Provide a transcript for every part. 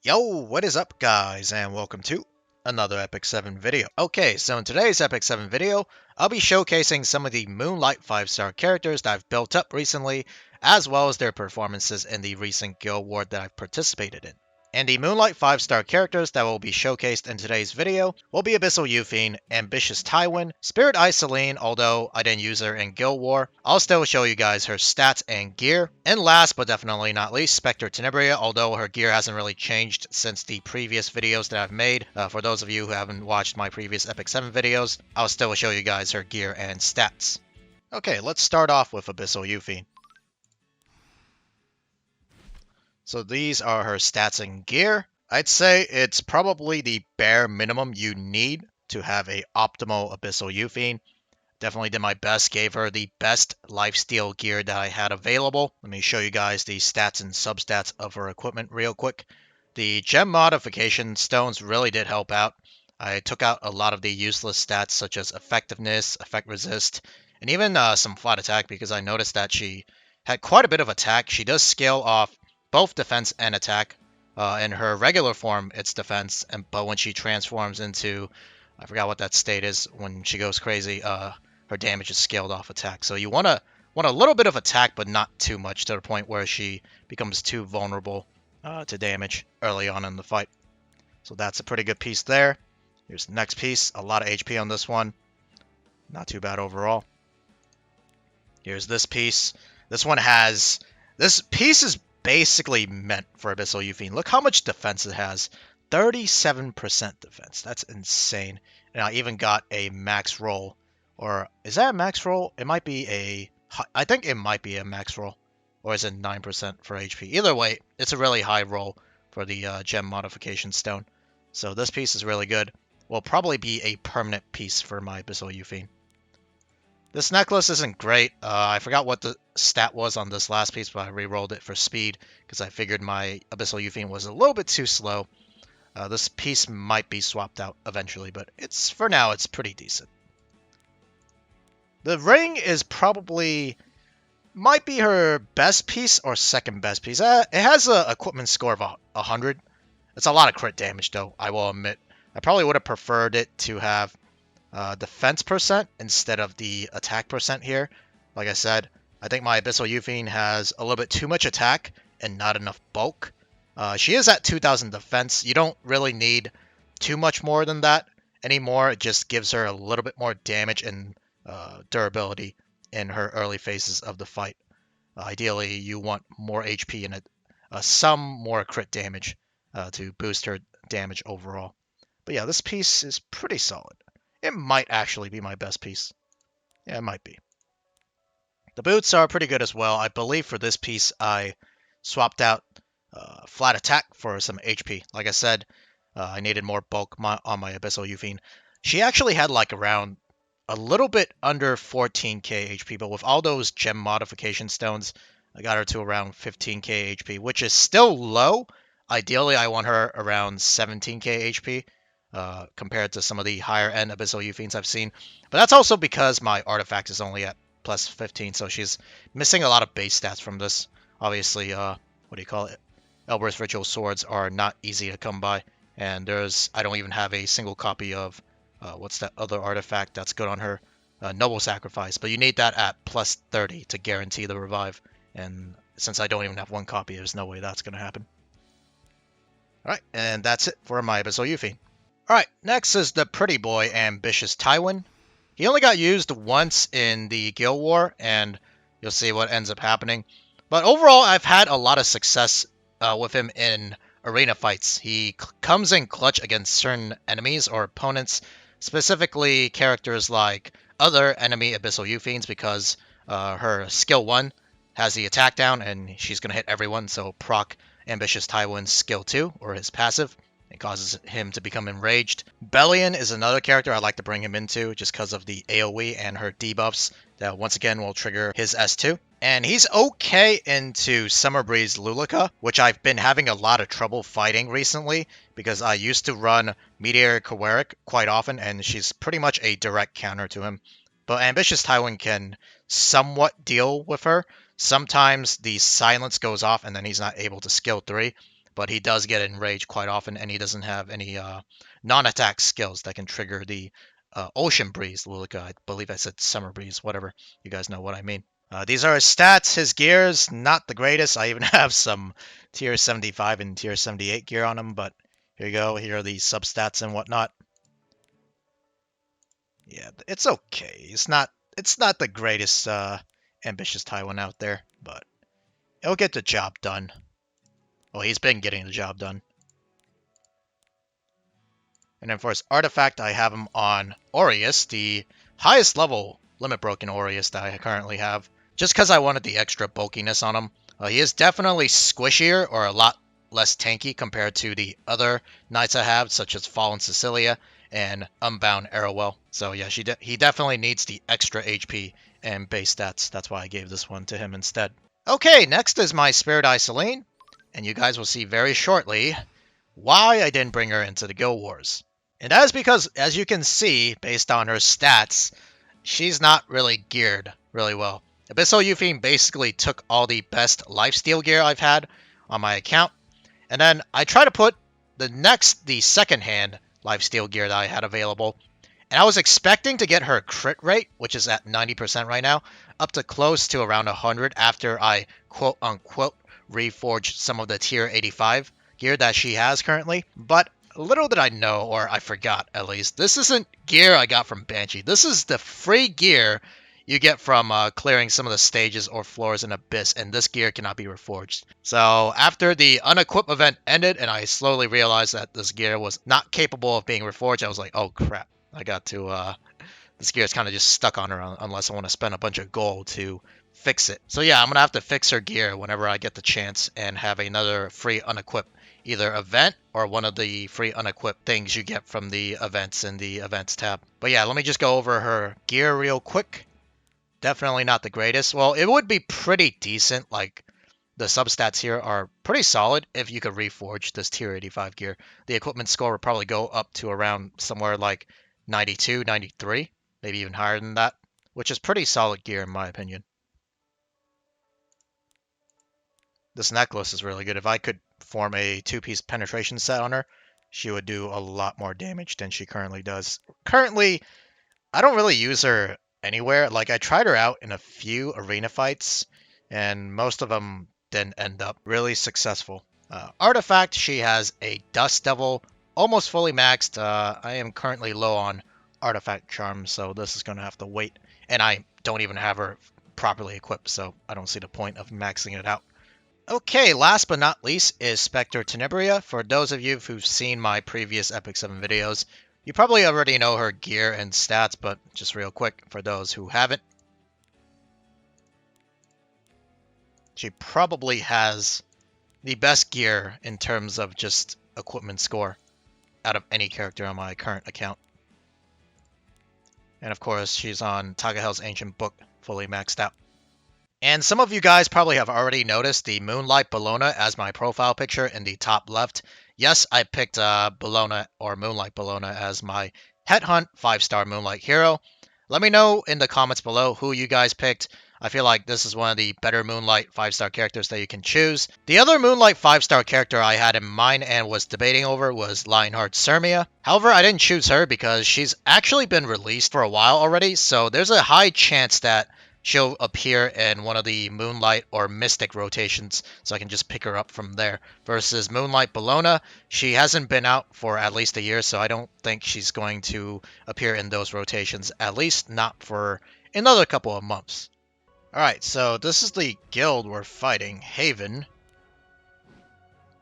Yo, what is up guys, and welcome to another Epic 7 video. Okay, so in today's Epic 7 video, I'll be showcasing some of the Moonlight 5-star characters that I've built up recently, as well as their performances in the recent guild war that I've participated in. And the Moonlight 5-star characters that will be showcased in today's video will be Abyssal Euphine, Ambitious Tywin, Spirit Iceline, although I didn't use her in Guild War. I'll still show you guys her stats and gear. And last but definitely not least, Spectre Tenebria, although her gear hasn't really changed since the previous videos that I've made. For those of you who haven't watched my previous Epic 7 videos, I'll still show you guys her gear and stats. Okay, let's start off with Abyssal Euphine. So these are her stats and gear. I'd say it's probably the bare minimum you need to have a optimal Abyssal Euphine. Definitely did my best, gave her the best lifesteal gear that I had available. Let me show you guys the stats and substats of her equipment real quick. The gem modification stones really did help out. I took out a lot of the useless stats such as effectiveness, effect resist, and even some flat attack because I noticed that she had quite a bit of attack. She does scale off both defense and attack. In her regular form, it's defense, but when she transforms into, I forgot what that state is, when she goes crazy, her damage is scaled off attack. So you want a little bit of attack, but not too much to the point where she becomes too vulnerable to damage early on in the fight. So that's a pretty good piece there. Here's the next piece. A lot of HP on this one. Not too bad overall. Here's this piece. This piece is basically meant for Abyssal Euphine. Look how much defense it has. 37% defense. That's insane. And I even got a max roll. Or is that a max roll? It might be I think it might be a max roll. Or is it 9% for HP? Either way, it's a really high roll for the gem modification stone. So this piece is really good. Will probably be a permanent piece for my Abyssal Euphine. This necklace isn't great. I forgot what the stat was on this last piece, but I re-rolled it for speed because I figured my Abyssal Euphine was a little bit too slow. This piece might be swapped out eventually, but for now, it's pretty decent. The ring is might be her best piece or second best piece. It has an equipment score of 100. It's a lot of crit damage, though, I will admit. I probably would have preferred it to have defense percent instead of the attack percent here. Like I said, I think my Abyssal Euphine has a little bit too much attack and not enough bulk. She is at 2,000 defense. You don't really need too much more than that anymore. It just gives her a little bit more damage and durability in her early phases of the fight. Ideally, you want more HP and some more crit damage to boost her damage overall. But yeah, this piece is pretty solid. It might actually be my best piece. Yeah, it might be. The boots are pretty good as well. I believe for this piece, I swapped out flat attack for some HP. Like I said, I needed more bulk on my Abyssal Euphine. She actually had like around a little bit under 14k HP, but with all those gem modification stones, I got her to around 15k HP, which is still low. Ideally, I want her around 17k HP. Compared to some of the higher end Abyssal Euphines I've seen. But that's also because my artifact is only at plus 15, so she's missing a lot of base stats from this. Obviously, what do you call it? Elber's Ritual Swords are not easy to come by, and I don't even have a single copy of, what's that other artifact that's good on her? Noble Sacrifice, but you need that at plus 30 to guarantee the revive, and since I don't even have one copy, there's no way that's going to happen. Alright, and that's it for my Abyssal Euphine. Alright, next is the pretty boy, Ambitious Tywin. He only got used once in the Guild War, and you'll see what ends up happening. But overall, I've had a lot of success with him in arena fights. He comes in clutch against certain enemies or opponents, specifically characters like other enemy Abyssal Euphines, because her skill 1 has the attack down, and she's going to hit everyone, so proc Ambitious Tywin's skill 2, or his passive. It causes him to become enraged. Bellion is another character I like to bring him into just because of the AoE and her debuffs that once again will trigger his S2. And he's okay into Summer Breeze Lulica, which I've been having a lot of trouble fighting recently because I used to run Meteor Kawaric quite often, and she's pretty much a direct counter to him. But Ambitious Tywin can somewhat deal with her. Sometimes the silence goes off and then he's not able to skill 3. but he does get enraged quite often, and he doesn't have any non-attack skills that can trigger the Ocean Breeze. Look, I believe I said Summer Breeze, whatever. You guys know what I mean. These are his stats. His gears, not the greatest. I even have some tier 75 and tier 78 gear on him, but here you go. Here are the substats and whatnot. Yeah, it's okay. It's not the greatest ambitious Taiwan out there, but it'll get the job done. Well, he's been getting the job done. And then for his artifact, I have him on Aureus, the highest level limit broken Aureus that I currently have, just because I wanted the extra bulkiness on him. He is definitely squishier or a lot less tanky compared to the other knights I have, such as Fallen Cecilia and Unbound Arrowwell. So yeah, he definitely needs the extra HP and base stats. That's why I gave this one to him instead. Okay, next is my Spirit Eye Selene, and you guys will see very shortly why I didn't bring her into the Guild Wars. And that is because, as you can see, based on her stats, she's not really geared really well. Abyssal Eupheme basically took all the best lifesteal gear I've had on my account, and then I try to put the second hand lifesteal gear that I had available, and I was expecting to get her crit rate, which is at 90% right now, up to close to around 100 after I quote-unquote reforged some of the tier 85 gear that she has currently. But little did I know, or I forgot at least, this isn't gear I got from Banshee. This is the free gear you get from clearing some of the stages or floors in Abyss, and this gear cannot be reforged. So after the unequip event ended and I slowly realized that this gear was not capable of being reforged, I was like, oh crap, I got to, this gear is kind of just stuck on her unless I want to spend a bunch of gold to fix it. So yeah, I'm going to have to fix her gear whenever I get the chance and have another free unequip, either event or one of the free unequipped things you get from the events in the events tab. But yeah, let me just go over her gear real quick. Definitely not the greatest. Well, it would be pretty decent. Like, the substats here are pretty solid if you could reforge this tier 85 gear. The equipment score would probably go up to around somewhere like 92, 93, maybe even higher than that, which is pretty solid gear in my opinion. This necklace is really good. If I could form a two-piece penetration set on her, she would do a lot more damage than she currently does. Currently, I don't really use her anywhere. Like, I tried her out in a few arena fights, and most of them didn't end up really successful. Artifact, she has a Dust Devil, almost fully maxed. I am currently low on Artifact Charm, so this is going to have to wait. And I don't even have her properly equipped, so I don't see the point of maxing it out. Okay, last but not least is Spectre Tenebria. For those of you who've seen my previous Epic 7 videos, you probably already know her gear and stats, but just real quick, for those who haven't, she probably has the best gear in terms of just equipment score out of any character on my current account. And of course, she's on Tagahel's Ancient Book, fully maxed out. And some of you guys probably have already noticed the Moonlight Bellona as my profile picture in the top left. Yes, I picked Bellona or Moonlight Bellona as my Headhunt 5-star Moonlight hero. Let me know in the comments below who you guys picked. I feel like this is one of the better Moonlight 5-star characters that you can choose. The other Moonlight 5-star character I had in mind and was debating over was Lionheart Sirmia. However, I didn't choose her because she's actually been released for a while already, so there's a high chance that she'll appear in one of the Moonlight or Mystic rotations, so I can just pick her up from there. Versus Moonlight Bellona, she hasn't been out for at least a year, so I don't think she's going to appear in those rotations, at least not for another couple of months. Alright, so this is the guild we're fighting, Haven.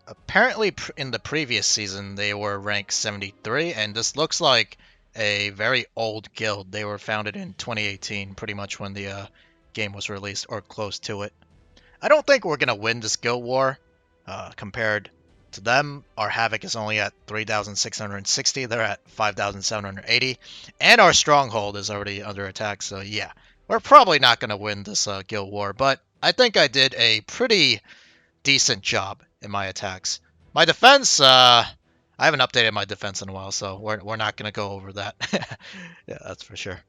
Apparently in the previous season they were ranked 73, and this looks like a very old guild. They were founded in 2018, pretty much when the game was released, or close to it. I don't think we're going to win this guild war. Compared to them, our Havoc is only at 3,660. They're at 5,780. And our Stronghold is already under attack, so yeah. We're probably not going to win this guild war, but I think I did a pretty decent job in my attacks. My defense, I haven't updated my defense in a while, so we're not going to go over that. Yeah, that's for sure.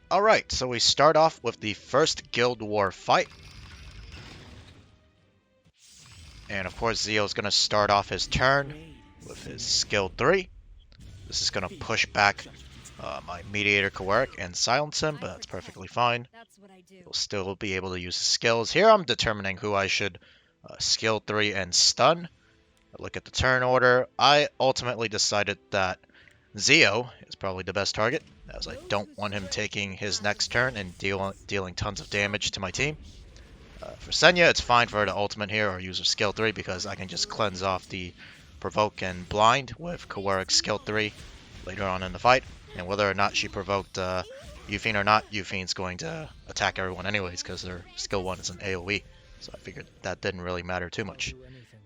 Alright, so we start off with the first Guild War fight. And of course, Zio's going to start off his turn with his skill 3. This is going to push back my Mediator Kawarik and silence him, but that's perfectly fine. He'll still be able to use his skills. Here I'm determining who I should skill 3 and stun. Look at the turn order. I ultimately decided that Zio is probably the best target, as I don't want him taking his next turn and dealing tons of damage to my team. For Senya, it's fine for her to ultimate here or use her skill 3 because I can just cleanse off the Provoke and Blind with Kawarik's skill 3 later on in the fight. And whether or not she provoked Yufine or not, Yufine's going to attack everyone anyways because their skill 1 is an AoE. So I figured that didn't really matter too much.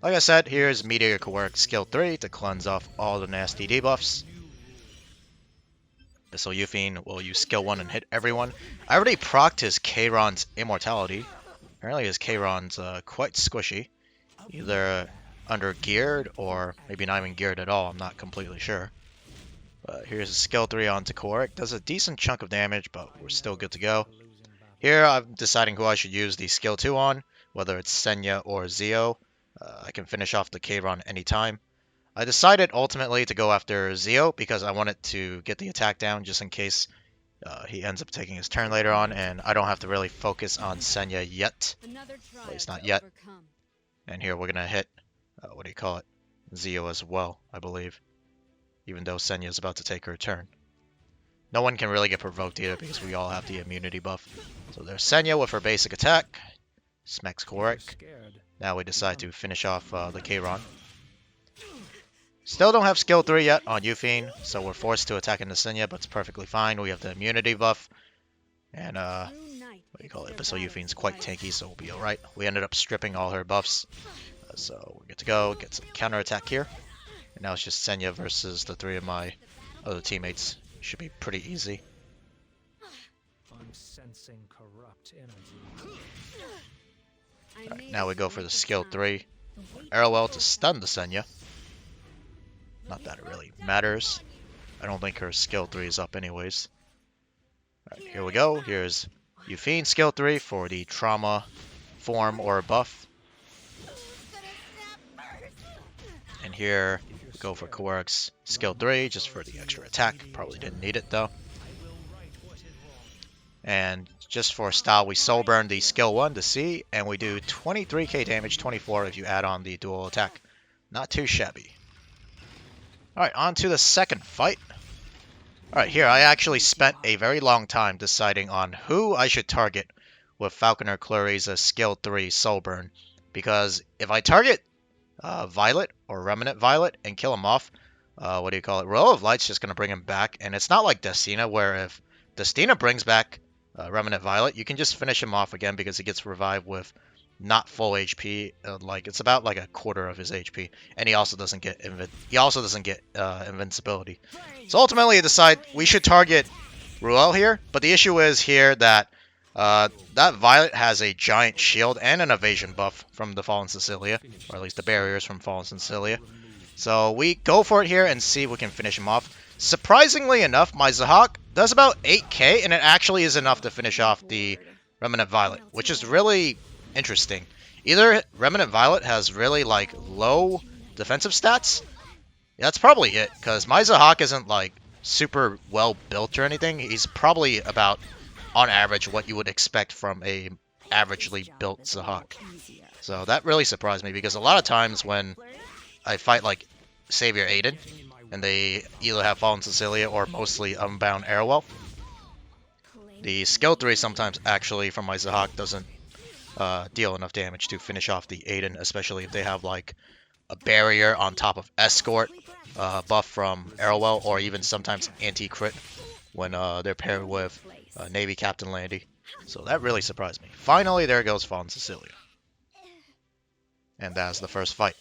Like I said, here's Meteor Kawarik's skill 3 to cleanse off all the nasty debuffs. So Yufine will use skill 1 and hit everyone. I already procced his Kayron's Immortality. Apparently his Kayron's quite squishy. Either under geared or maybe not even geared at all, I'm not completely sure. But here's a skill 3 onto Kawarik. Does a decent chunk of damage, but we're still good to go. Here I'm deciding who I should use the skill 2 on, whether it's Senya or Zio. I can finish off the Kayron anytime. I decided ultimately to go after Zio because I wanted to get the attack down just in case he ends up taking his turn later on, and I don't have to really focus on Senya yet. At least not yet. And here we're going to hit, what do you call it? Zio as well, I believe. Even though Senya is about to take her turn. No one can really get provoked either because we all have the immunity buff. So there's Senya with her basic attack. Smacks Kawarik. Now we decide to finish off the Kayron. Still don't have skill 3 yet on Yufine, so we're forced to attack into Senya, but it's perfectly fine. We have the immunity buff. And, what do you call it? So Yufine's quite tanky, so we'll be alright. We ended up stripping all her buffs. So we're good to go. Get some counterattack here. And now it's just Senya versus the 3 of my other teammates. Should be pretty easy. I'm sensing corrupt energy. Alright, now we go for the skill 3. Arrowell to stun the Senya. Not that it really matters. I don't think her skill 3 is up anyways. Alright, here we go. Here's Yufine skill 3 for the trauma form or buff. And here we go for Kawarik's skill 3 just for the extra attack. Probably didn't need it though. And just for style, we soul burn the skill 1 to C, and we do 23k damage, 24 if you add on the dual attack. Not too shabby. Alright, on to the second fight. Alright, here I actually spent a very long time deciding on who I should target with Falconer Clarice's skill 3 soul burn. Because if I target Violet or Remnant Violet and kill him off, what do you call it? Row of Light's just going to bring him back, and it's not like Destina where if Destina brings back Remnant Violet, you can just finish him off again because he gets revived with not full HP. Like it's about like a quarter of his HP, and he also doesn't get invincibility. So ultimately, I decide we should target Ruel here. But the issue is here that that Violet has a giant shield and an evasion buff from the Fallen Cecilia, or at least the barriers from Fallen Cecilia. So we go for it here and see if we can finish him off. Surprisingly enough, my Zahak does about 8k, and it actually is enough to finish off the Remnant Violet, which is really interesting. Either Remnant Violet has really like low defensive stats. Yeah, that's probably it, because my Zahak isn't like super well built or anything. He's probably about, on average, what you would expect from a averagely built Zahak. So that really surprised me, because a lot of times when I fight like Savior Aiden, and they either have Fallen Cecilia or mostly Unbound Arrowell, the skill 3 sometimes actually from my Zahak doesn't deal enough damage to finish off the Aiden, especially if they have like a barrier on top of Escort buff from Arrowell, or even sometimes anti-crit when they're paired with Navy Captain Landy. So that really surprised me. Finally, there goes Fallen Cecilia. And that's the first fight.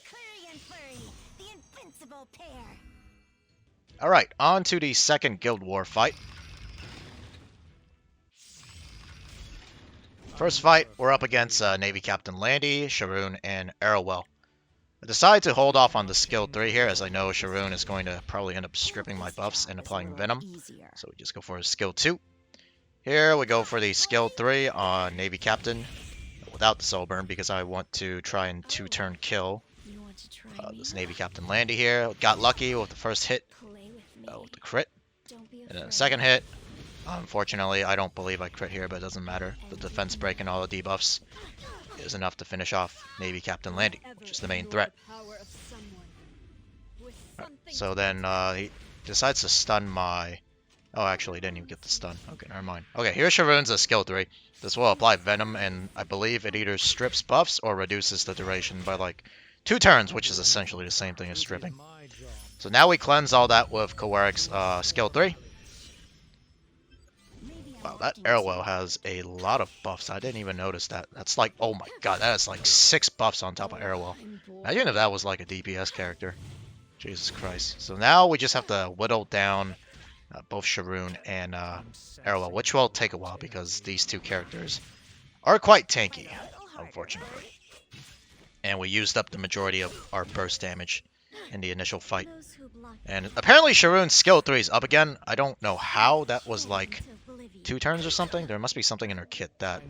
Alright, on to the second Guild War fight. First fight, we're up against Navy Captain Landy, Sharoon, and Arrowell. I decided to hold off on the skill 3 here, as I know Sharoon is going to probably end up stripping my buffs and applying Venom. So we just go for his skill 2. Here we go for the skill 3 on Navy Captain without the soul burn because I want to try and 2-turn kill this Navy Captain Landy here. Got lucky with the first hit with the crit. And then the second hit, unfortunately, I don't believe I crit here, but it doesn't matter. The defense break and all the debuffs is enough to finish off Navy Captain Landy, which is the main threat. Right, so then he decides to stun my... Oh, actually, he didn't even get the stun. Okay, never mind. Okay, here's Sharoon's skill 3. This will apply Venom, and I believe it either strips buffs or reduces the duration by like 2 turns, which is essentially the same thing as stripping. So now we cleanse all that with Kowarik's skill 3. Wow, that Arrowwell has a lot of buffs. I didn't even notice that. That's like, oh my god, that is like 6 buffs on top of Arrowwell. Imagine if that was like a DPS character. Jesus Christ. So now we just have to whittle down both Sharoon and Arrowwell, which will take a while because these two characters are quite tanky, unfortunately. And we used up the majority of our burst damage in the initial fight. And apparently Sharoon's skill 3 is up again. I don't know how. That was like 2 turns or something. There must be something in her kit that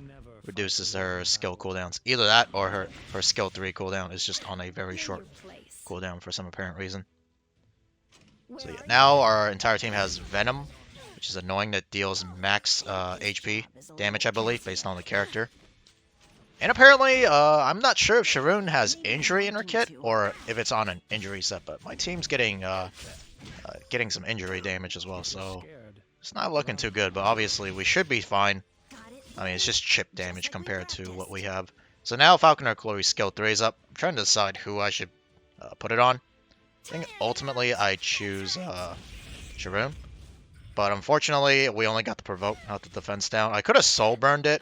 reduces her skill cooldowns. Either that or her skill 3 cooldown is just on a very short cooldown for some apparent reason. So yeah, now our entire team has Venom, which is annoying, that deals max HP damage, I believe, based on the character. And apparently, I'm not sure if Sharoon has injury in her kit or if it's on an injury set, but my team's getting some injury damage as well, so it's not looking too good, but obviously we should be fine. I mean, it's just chip damage compared to what we have. So now Falconer Chloe's skill 3 is up. I'm trying to decide who I should put it on. I think ultimately I choose Sharoon, but unfortunately we only got the provoke, not the defense down. I could have soul burned it.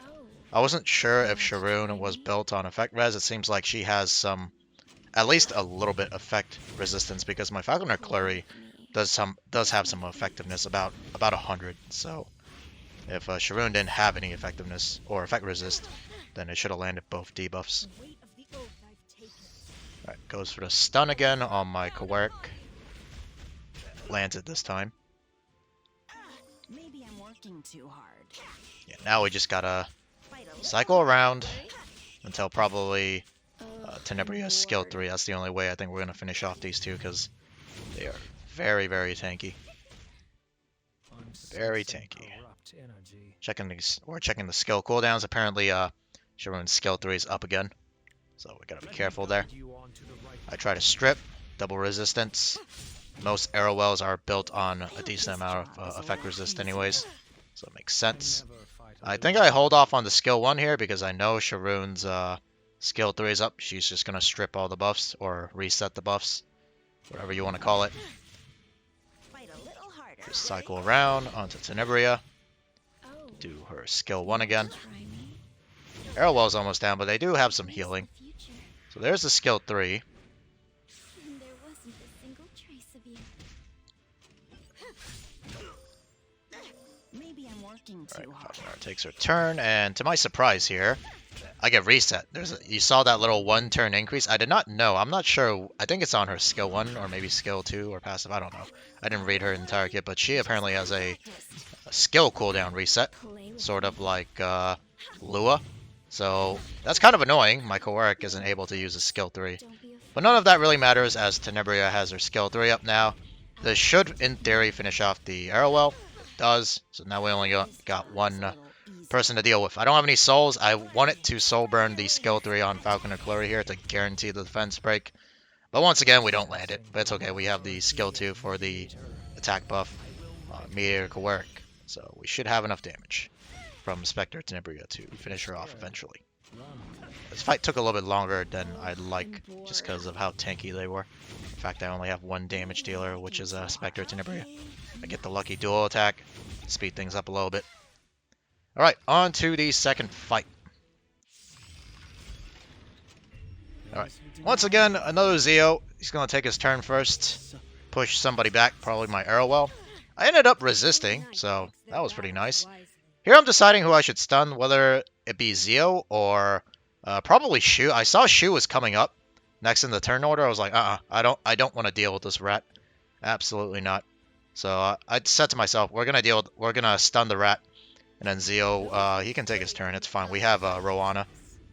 I wasn't sure if Sharoon was built on effect res. It seems like she has some, at least a little bit effect resistance, because my Falconer Chloe does have some effectiveness, about 100. So if Sharoon didn't have any effectiveness or effect resist, then it should have landed both debuffs. Alright, goes for the stun again on my Kowarik. Lands it this time. Maybe I'm working too hard. Yeah, now we just gotta cycle around until probably Tenebria's skill 3. That's the only way I think we're gonna finish off these two, because they are very, very tanky. Very tanky. Checking the skill cooldowns. Apparently, Sharoon's skill 3 is up again, so we gotta be careful there. I try to strip, double resistance. Most Arrowwells are built on a decent amount of effect resist anyways, so it makes sense. I think I hold off on the skill 1 here because I know Sharoon's skill 3 is up. She's just gonna strip all the buffs, or reset the buffs, whatever you want to call it. Just cycle around onto Tenebria. Do her skill 1 again. Arrowwell's almost down, but they do have some healing. So there's the skill 3. Alright, Falconer takes her turn, and to my surprise here, I get reset. You saw that little 1-turn increase? I did not know. I'm not sure. I think it's on her skill 1 or maybe skill 2 or passive. I don't know. I didn't read her entire kit, but she apparently has a skill cooldown reset, sort of like Lua. So that's kind of annoying. My Kowarik isn't able to use a skill 3. But none of that really matters, as Tenebria has her skill 3 up now. This should, in theory, finish off the Arrowwell. It does. So now we only got one person to deal with. I don't have any souls. I wanted to soul burn the skill 3 on Falconer Chloe here to guarantee the defense break. But once again, we don't land it. But it's okay. We have the skill 2 for the attack buff, Meteor Kowarik. So we should have enough damage from Spectre Tenebria to finish her off eventually. This fight took a little bit longer than I'd like, just because of how tanky they were. In fact, I only have one damage dealer, which is Spectre Tenebria. I get the lucky dual attack, speed things up a little bit. Alright, on to the second fight. Alright, once again, another Zeo. He's going to take his turn first, push somebody back, probably my Arrowwell. I ended up resisting, so that was pretty nice. Here I'm deciding who I should stun, whether it be Zeo or probably Shu. I saw Shu was coming up next in the turn order. I was like, I don't want to deal with this rat. Absolutely not. So I said to myself, we're gonna stun the rat, and then Zeo, he can take his turn. It's fine. We have Roana,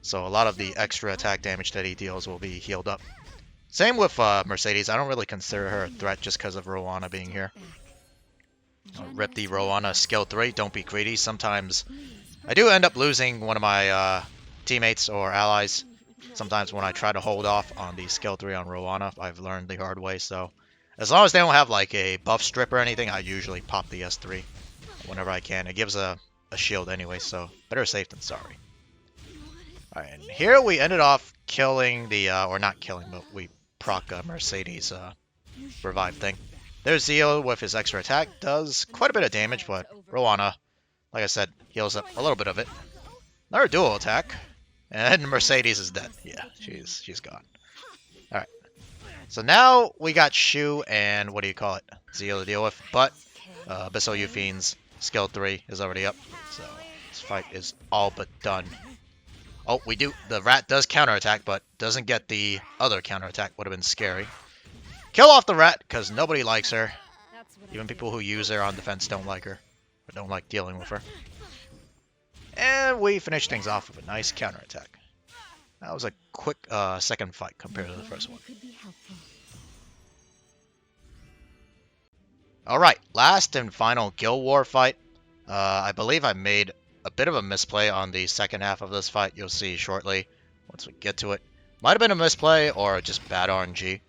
so a lot of the extra attack damage that he deals will be healed up. Same with Mercedes. I don't really consider her a threat just because of Rowana being here. Rip the Rowana skill 3. Don't be greedy. Sometimes I do end up losing one of my teammates or allies. Sometimes when I try to hold off on the skill 3 on Rowana, I've learned the hard way. So as long as they don't have like a buff strip or anything, I usually pop the S3 whenever I can. It gives a shield anyway, so better safe than sorry. Alright, and here we ended off killing the, or not killing, but we proc Mercedes revive thing. There's Zio with his extra attack, does quite a bit of damage, but Rowana, like I said, heals up a little bit of it. Another dual attack, and Mercedes is dead. Yeah, she's gone. Alright, so now we got Shu and what do you call it? Zio to deal with, but Abyssal Euphem's skill 3 is already up, so this fight is all but done. Oh, we do. The rat does counterattack, but doesn't get the other counterattack. Would have been scary. Kill off the rat, because nobody likes her. Even people who use her on defense don't like her. Or don't like dealing with her. And we finish things off with a nice counterattack. That was a quick second fight compared to the first one. Alright, last and final Guild War fight. I believe I made a bit of a misplay on the second half of this fight. You'll see shortly once we get to it. Might have been a misplay or just bad RNG.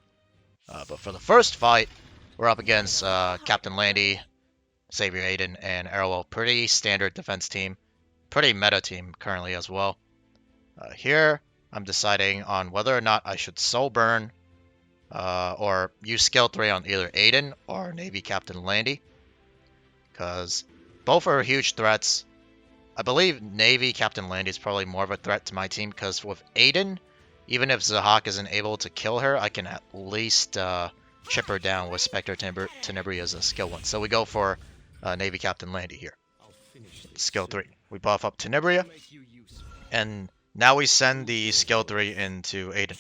But for the first fight, we're up against Captain Landy, Savior Aiden, and Arrowell. Pretty standard defense team. Pretty meta team currently as well. Here, I'm deciding on whether or not I should Soul Burn or use skill 3 on either Aiden or Navy Captain Landy. Because both are huge threats. I believe Navy Captain Landy is probably more of a threat to my team because with Aiden, even if Zahak isn't able to kill her, I can at least chip her down with Spectre Tenebria as a skill 1. So we go for Navy Captain Landy here. Skill 3. We buff up Tenebria, and now we send the skill 3 into Aiden.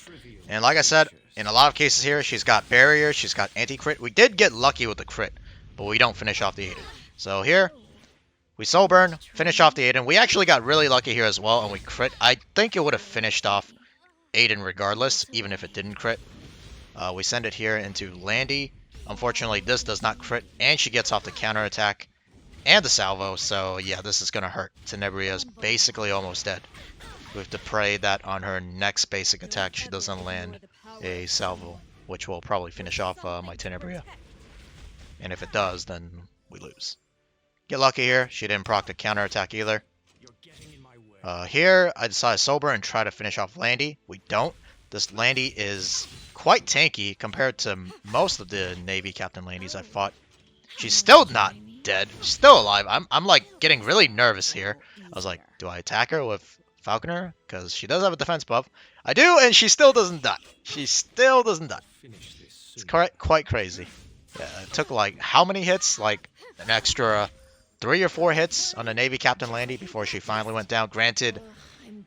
And like I said, in a lot of cases here, she's got barrier, she's got anti-crit. We did get lucky with the crit, but we don't finish off the Aiden. So here, we Soul Burn, finish off the Aiden. We actually got really lucky here as well, and we crit. I think it would have finished off Aiden regardless, even if it didn't crit. We send it here into Landy. Unfortunately, this does not crit, and she gets off the counterattack and the salvo, so yeah, this is going to hurt. Tenebria is basically almost dead. We have to pray that on her next basic attack she doesn't land a salvo, which will probably finish off my Tenebria. And if it does, then we lose. Get lucky here. She didn't proc the counterattack either. Here, I decide to Soul Burn and try to finish off Landy. We don't. This Landy is quite tanky compared to most of the Navy Captain Landys I've fought. She's still not dead. She's still alive. I'm like getting really nervous here. I was like, do I attack her with Falconer? Because she does have a defense buff. I do, and she still doesn't die. She still doesn't die. It's quite crazy. Yeah, it took like how many hits? Like an extra 3 or 4 hits on the Navy Captain Landy before she finally went down. Granted,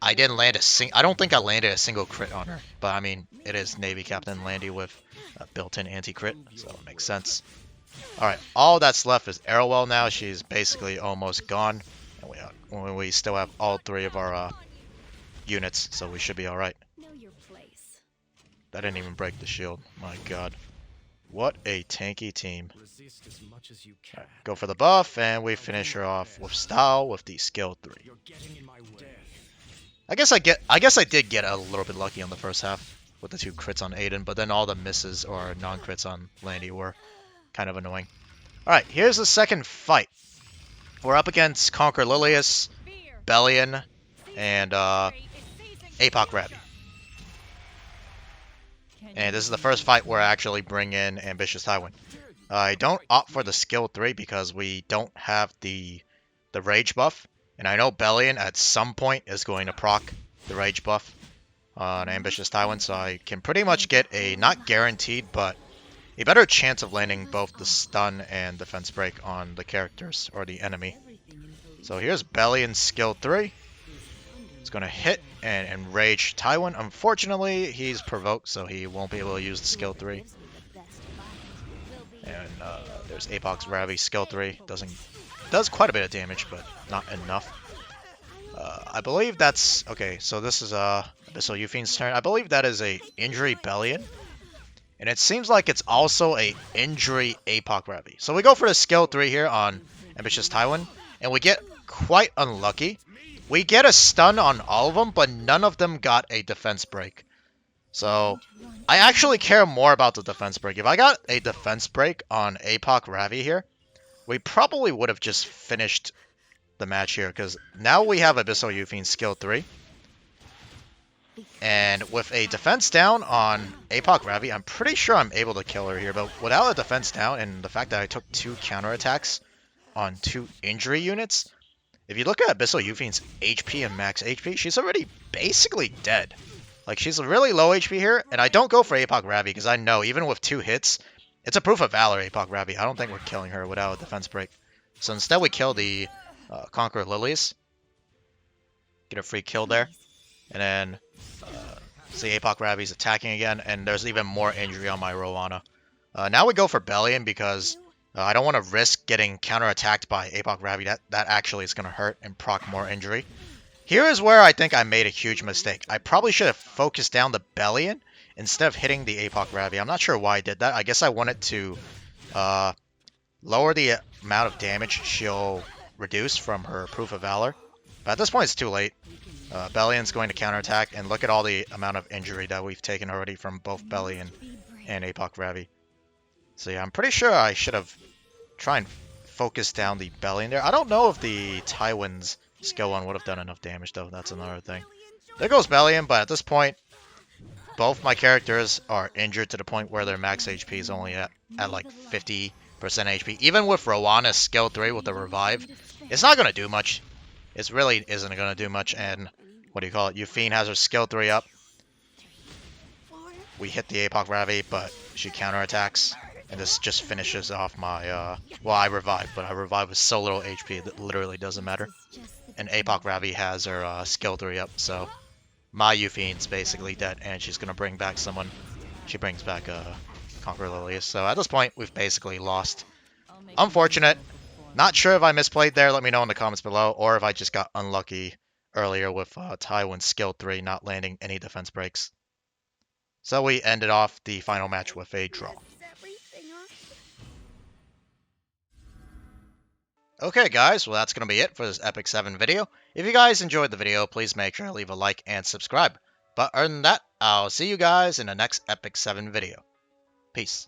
I didn't land I don't think I landed a single crit on her. But I mean, it is Navy Captain Landy with a built-in anti-crit, so it makes sense. Alright, all that's left is Arrowell now. She's basically almost gone. And we still have all 3 of our units, so we should be alright. That didn't even break the shield. My god. What a tanky team. Right, go for the buff, and we finish her off with style with the skill 3. I guess I did get a little bit lucky on the first half with the 2 crits on Aiden, but then all the misses or non-crits on Landy were kind of annoying. Alright, here's the second fight. We're up against Conquer Lilius, Bellion, and Apoc Ravi. And this is the first fight where I actually bring in Ambitious Tywin. I don't opt for the skill 3 because we don't have the rage buff. And I know Bellion at some point is going to proc the rage buff on Ambitious Tywin, so I can pretty much get a, not guaranteed, but a better chance of landing both the stun and defense break on the characters or the enemy. So here's Bellion's skill 3. It's going to hit and enrage Tywin. Unfortunately, he's provoked, so he won't be able to use the skill 3. And there's Apoc Ravi's skill 3. Does quite a bit of damage, but not enough. I believe that's... Okay, so this is Abyssal Euphem's turn. I believe that is a injury Bellion. And it seems like it's also a injury Apoc Ravi. So we go for the skill 3 here on Ambitious Tywin. And we get quite unlucky. We get a stun on all of them, but none of them got a defense break. So I actually care more about the defense break. If I got a defense break on Apoc Ravi here, we probably would have just finished the match here. Because now we have Abyssal Eupheme skill 3. And with a defense down on Apoc Ravi, I'm pretty sure I'm able to kill her here. But without a defense down and the fact that I took 2 counterattacks on 2 injury units, if you look at Abyssal Euphem's HP and max HP, she's already basically dead. Like, she's really low HP here, and I don't go for Apoc Ravi because I know even with 2 hits, it's a proof of valor Apoc Ravi. I don't think we're killing her without a defense break. So instead we kill the Conqueror Lilies. Get a free kill there. And then see Apoc Ravi's attacking again, and there's even more injury on my Rowana. Now we go for Bellion because I don't want to risk getting counterattacked by Apoc Ravi. That actually is going to hurt and proc more injury. Here is where I think I made a huge mistake. I probably should have focused down the Bellion instead of hitting the Apoc Ravi. I'm not sure why I did that. I guess I wanted to lower the amount of damage she'll reduce from her Proof of Valor. But at this point, it's too late. Bellion's going to counterattack, and look at all the amount of injury that we've taken already from both Bellion and Apoc Ravi. So yeah, I'm pretty sure I should have tried and focus down the Bellion there. I don't know if the Tywin's skill 1 would have done enough damage, though. That's another thing. There goes Bellion, but at this point, both my characters are injured to the point where their max HP is only at like 50% HP. Even with Rowanna's skill 3 with the revive, it's not going to do much. It really isn't going to do much, and what do you call it? Eupheme has her skill 3 up. We hit the Apoc Ravi, but she counterattacks, and this just finishes off my, well, I revived, but I revived with so little HP that literally doesn't matter. And Apoc Ravi has her skill 3 up, so my Eupheme's basically dead, and she's going to bring back someone. She brings back Conqueror Lilius, so at this point, we've basically lost. Unfortunate. Not sure if I misplayed there, let me know in the comments below, or if I just got unlucky earlier with Tywin's skill 3 not landing any defense breaks. So we ended off the final match with a draw. Okay guys, well that's going to be it for this Epic 7 video. If you guys enjoyed the video, please make sure to leave a like and subscribe. But other than that, I'll see you guys in the next Epic 7 video. Peace.